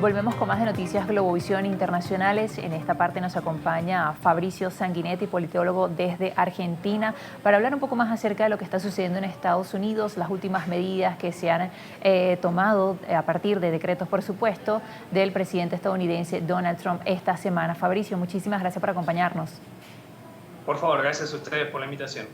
Volvemos con más de Noticias Globovisión Internacionales. En esta parte nos acompaña Fabricio Sanguinetti, politólogo desde Argentina, para hablar un poco más acerca de lo que está sucediendo en Estados Unidos, las últimas medidas que se han tomado a partir de decretos, por supuesto, del presidente estadounidense Donald Trump esta semana. Fabricio, muchísimas gracias por acompañarnos. Por favor, gracias a ustedes por la invitación.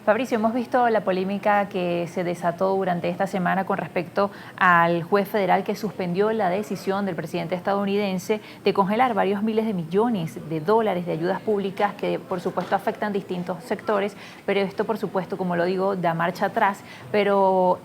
Fabricio, hemos visto la polémica que se desató durante esta semana con respecto al juez federal que suspendió la decisión del presidente estadounidense de congelar varios miles de millones de dólares de ayudas públicas que, por supuesto, afectan distintos sectores, pero esto, por supuesto, como lo digo, da marcha atrás, pero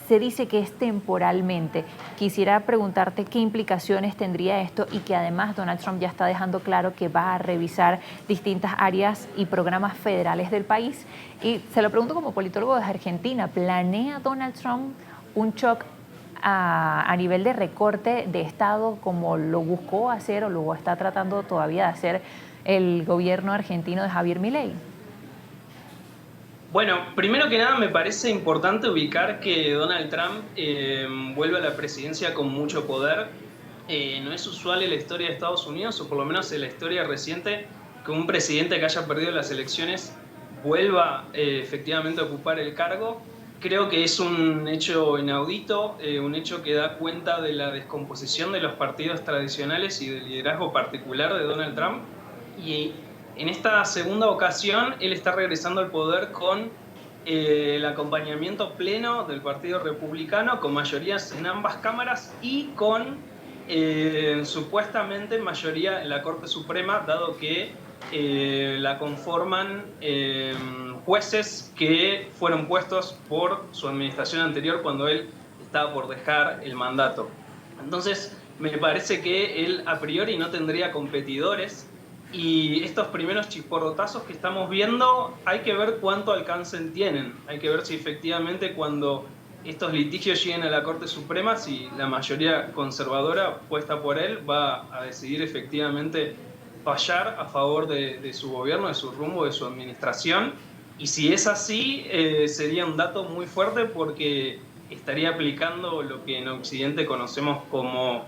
se dice que es temporalmente. Quisiera preguntarte qué implicaciones tendría esto y que además Donald Trump ya está dejando claro que va a revisar distintas áreas y programas federales del país. Y se lo pregunto como politólogo desde Argentina, ¿planea Donald Trump un shock a nivel de recorte de Estado como lo buscó hacer o lo está tratando todavía de hacer el gobierno argentino de Javier Milei? Bueno, primero que nada me parece importante ubicar que Donald Trump vuelve a la presidencia con mucho poder. No es usual en la historia de Estados Unidos, o por lo menos en la historia reciente, que un presidente que haya perdido las elecciones vuelva efectivamente a ocupar el cargo. Creo que es un hecho inaudito, un hecho que da cuenta de la descomposición de los partidos tradicionales y del liderazgo particular de Donald Trump. Y en esta segunda ocasión, él está regresando al poder con el acompañamiento pleno del Partido Republicano, con mayorías en ambas cámaras y con supuestamente mayoría en la Corte Suprema, dado que la conforman jueces que fueron puestos por su administración anterior cuando él estaba por dejar el mandato. Entonces, me parece que él a priori no tendría competidores. Y estos primeros chisporrotazos que estamos viendo, hay que ver cuánto alcance tienen. Hay que ver si efectivamente cuando estos litigios lleguen a la Corte Suprema, si la mayoría conservadora puesta por él va a decidir efectivamente fallar a favor de su gobierno, de su rumbo, de su administración. Y si es así, sería un dato muy fuerte porque estaría aplicando lo que en Occidente conocemos como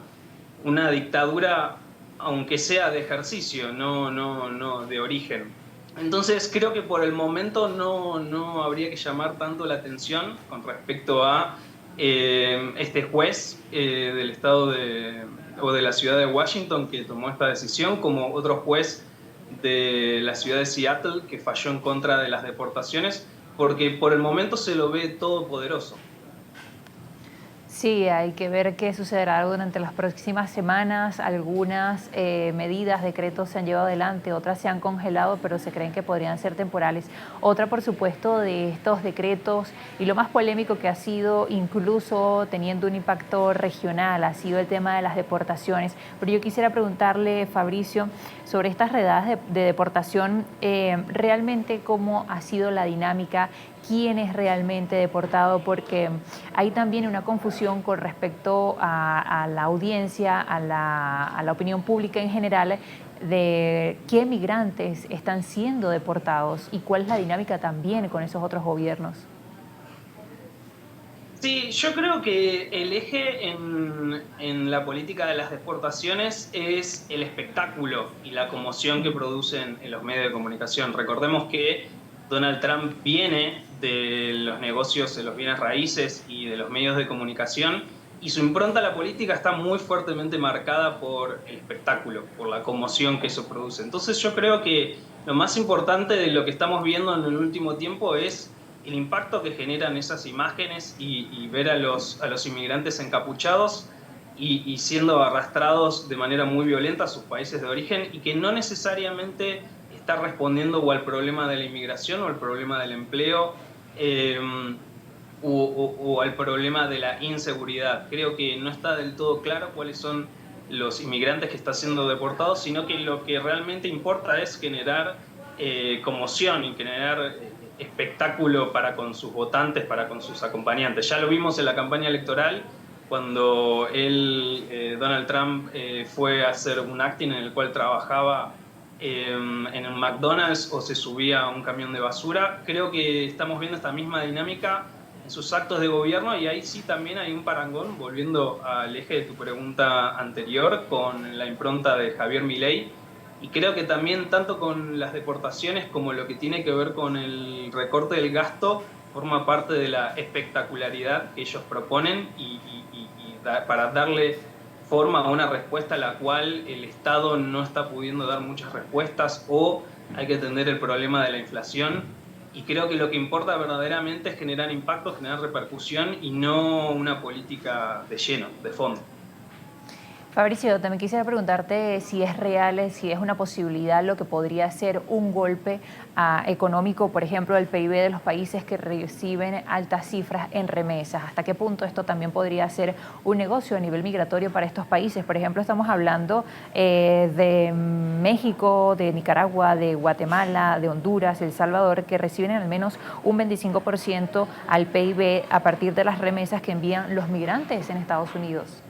una dictadura, aunque sea de ejercicio, no de origen. Entonces creo que por el momento no habría que llamar tanto la atención con respecto a este juez del estado o de la ciudad de Washington que tomó esta decisión, como otro juez de la ciudad de Seattle que falló en contra de las deportaciones, porque por el momento se lo ve todopoderoso. Sí, hay que ver qué sucederá durante las próximas semanas. Algunas medidas, decretos se han llevado adelante, otras se han congelado, pero se creen que podrían ser temporales. Otra, por supuesto, de estos decretos y lo más polémico que ha sido, incluso teniendo un impacto regional, ha sido el tema de las deportaciones. Pero yo quisiera preguntarle, Fabricio, sobre estas redadas de deportación, realmente cómo ha sido la dinámica, quién es realmente deportado, porque hay también una confusión con respecto a la audiencia, a la opinión pública en general, de qué migrantes están siendo deportados y cuál es la dinámica también con esos otros gobiernos. Sí, yo creo que el eje en la política de las deportaciones es el espectáculo y la conmoción que producen en los medios de comunicación. Recordemos que Donald Trump viene de los negocios de los bienes raíces y de los medios de comunicación y su impronta a la política está muy fuertemente marcada por el espectáculo, por la conmoción que eso produce. Entonces yo creo que lo más importante de lo que estamos viendo en el último tiempo es el impacto que generan esas imágenes y ver a los inmigrantes encapuchados y siendo arrastrados de manera muy violenta a sus países de origen y que no necesariamente está respondiendo o al problema de la inmigración o al problema del empleo o al problema de la inseguridad. Creo que no está del todo claro cuáles son los inmigrantes que están siendo deportados, sino que lo que realmente importa es generar conmoción y generar espectáculo para con sus votantes, para con sus acompañantes. Ya lo vimos en la campaña electoral, cuando Donald Trump fue a hacer un acting en el cual trabajaba en un McDonald's o se subía a un camión de basura. Creo que estamos viendo esta misma dinámica en sus actos de gobierno, y ahí sí también hay un parangón, volviendo al eje de tu pregunta anterior, con la impronta de Javier Milei, y creo que también tanto con las deportaciones como lo que tiene que ver con el recorte del gasto, forma parte de la espectacularidad que ellos proponen para darle forma a una respuesta a la cual el Estado no está pudiendo dar muchas respuestas, o hay que atender el problema de la inflación. Y creo que lo que importa verdaderamente es generar impacto, generar repercusión y no una política de lleno, de fondo. Fabricio, también quisiera preguntarte si es real, si es una posibilidad lo que podría ser un golpe económico, por ejemplo, del PIB de los países que reciben altas cifras en remesas. ¿Hasta qué punto esto también podría ser un negocio a nivel migratorio para estos países? Por ejemplo, estamos hablando de México, de Nicaragua, de Guatemala, de Honduras, El Salvador, que reciben al menos un 25% al PIB a partir de las remesas que envían los migrantes en Estados Unidos.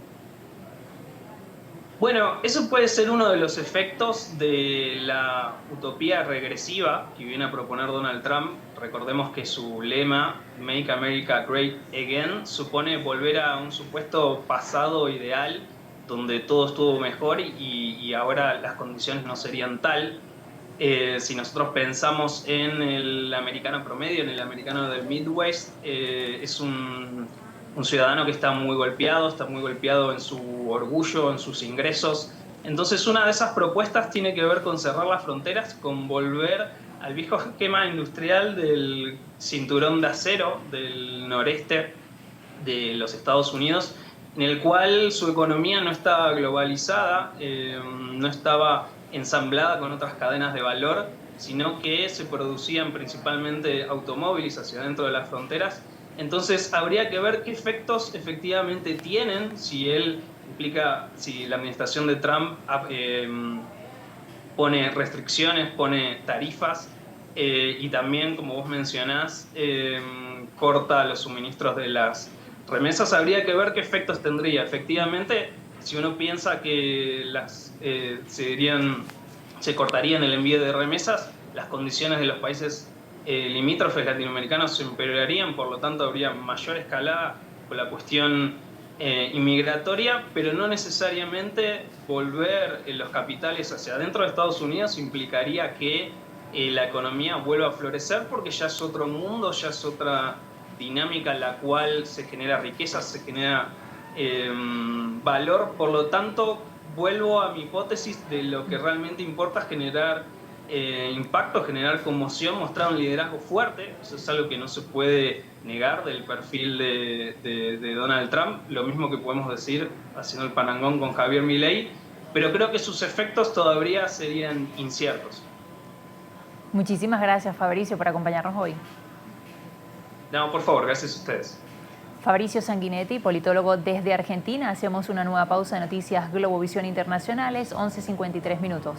Bueno, eso puede ser uno de los efectos de la utopía regresiva que viene a proponer Donald Trump. Recordemos que su lema, Make America Great Again, supone volver a un supuesto pasado ideal donde todo estuvo mejor y ahora las condiciones no serían tal. Si nosotros pensamos en el americano promedio, en el americano del Midwest, es un ciudadano que está muy golpeado en su orgullo, en sus ingresos. Entonces, una de esas propuestas tiene que ver con cerrar las fronteras, con volver al viejo esquema industrial del cinturón de acero del noreste de los Estados Unidos, en el cual su economía no estaba globalizada, no estaba ensamblada con otras cadenas de valor, sino que se producían principalmente automóviles hacia dentro de las fronteras. Entonces habría que ver qué efectos efectivamente tienen, si la administración de Trump pone restricciones, pone tarifas, y también, como vos mencionás, corta los suministros de las remesas. Habría que ver qué efectos tendría. Efectivamente, si uno piensa que se cortarían el envío de remesas, las condiciones de los países limítrofes latinoamericanos se empeorarían, por lo tanto habría mayor escalada con la cuestión inmigratoria, pero no necesariamente volver los capitales hacia adentro de Estados Unidos implicaría que la economía vuelva a florecer, porque ya es otro mundo, ya es otra dinámica en la cual se genera riqueza, se genera valor. Por lo tanto, vuelvo a mi hipótesis de lo que realmente importa es generar impacto, generar conmoción, mostrar un liderazgo fuerte. Eso es algo que no se puede negar del perfil de Donald Trump, lo mismo que podemos decir haciendo el parangón con Javier Milei, pero creo que sus efectos todavía serían inciertos. Muchísimas gracias, Fabricio, por acompañarnos hoy. No, por favor, gracias a ustedes. Fabricio Sanguinetti, politólogo desde Argentina. Hacemos una nueva pausa de noticias Globovisión Internacionales, 11:53 minutos.